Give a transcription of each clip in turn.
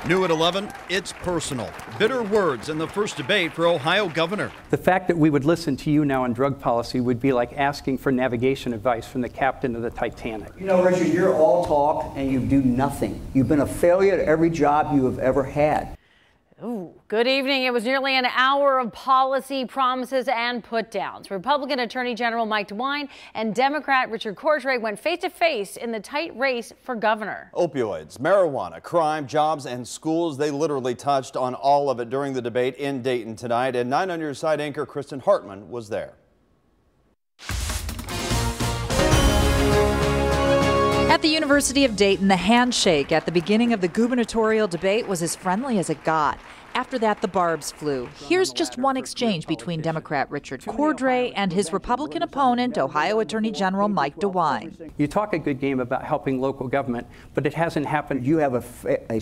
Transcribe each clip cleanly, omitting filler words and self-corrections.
New at 11, it's personal. Bitter words in the first debate for Ohio governor. The fact that we would listen to you now on drug policy would be like asking for navigation advice from the captain of the Titanic. You know, Richard, you're all talk and you do nothing. You've been a failure at every job you have ever had. Ooh, good evening. It was nearly an hour of policy promises and put-downs. Republican Attorney General Mike DeWine and Democrat Richard Cordray went face-to-face in the tight race for governor. Opioids, marijuana, crime, jobs, and schools. They literally touched on all of it during the debate in Dayton tonight. And 9 on Your Side anchor Kristen Hartman was there. At the University of Dayton, the handshake at the beginning of the gubernatorial debate was as friendly as it got. After that, the barbs flew. Here's just one exchange between Democrat Richard Cordray and his Republican opponent, Ohio Attorney General Mike DeWine. You talk a good game about helping local government, but it hasn't happened. You have a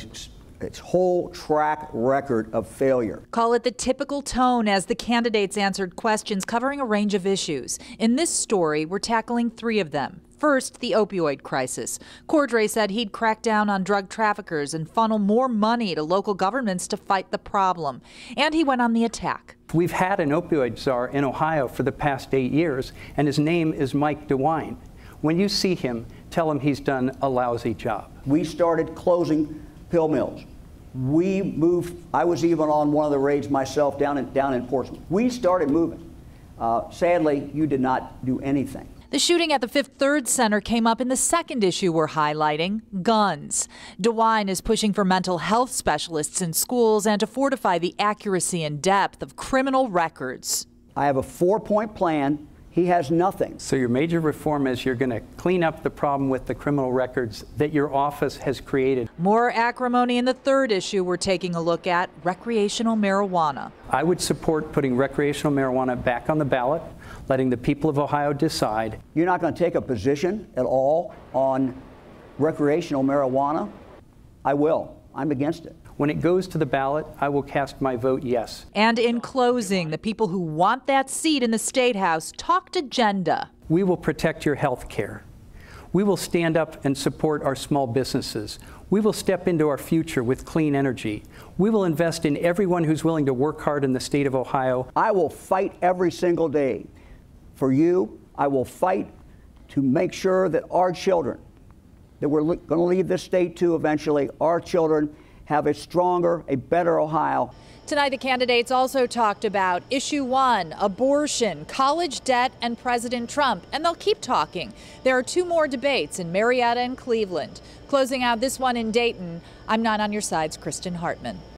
whole track record of failure. Call it the typical tone as the candidates answered questions covering a range of issues. In this story, we're tackling 3 of them. First, the opioid crisis. Cordray said he'd crack down on drug traffickers and funnel more money to local governments to fight the problem. And he went on the attack. We've had an opioid czar in Ohio for the past 8 years, and his name is Mike DeWine. When you see him, tell him he's done a lousy job. We started closing pill mills. We moved. I was even on one of the raids myself down in Portsmouth. We started moving. Sadly, you did not do anything. The shooting at the Fifth Third Center came up in the second issue we're highlighting, guns. DeWine is pushing for mental health specialists in schools and to fortify the accuracy and depth of criminal records. I have a 4-point plan. He has nothing. So your major reform is you're going to clean up the problem with the criminal records that your office has created. More acrimony in the third issue we're taking a look at, recreational marijuana. I would support putting recreational marijuana back on the ballot, letting the people of Ohio decide. You're not going to take a position at all on recreational marijuana? I will. I'm against it. When it goes to the ballot, I will cast my vote yes. And in closing, the people who want that seat in the State House talked agenda. We will protect your health care. We will stand up and support our small businesses. We will step into our future with clean energy. We will invest in everyone who's willing to work hard in the state of Ohio. I will fight every single day for you. I will fight to make sure that our children, that we're going to leave this state to eventually, our children have a stronger, a better Ohio. Tonight, the candidates also talked about issue 1, abortion, college debt, and President Trump. And they'll keep talking. There are 2 more debates in Marietta and Cleveland. Closing out this one in Dayton, I'm 9 on Your Side's Kristen Hartman.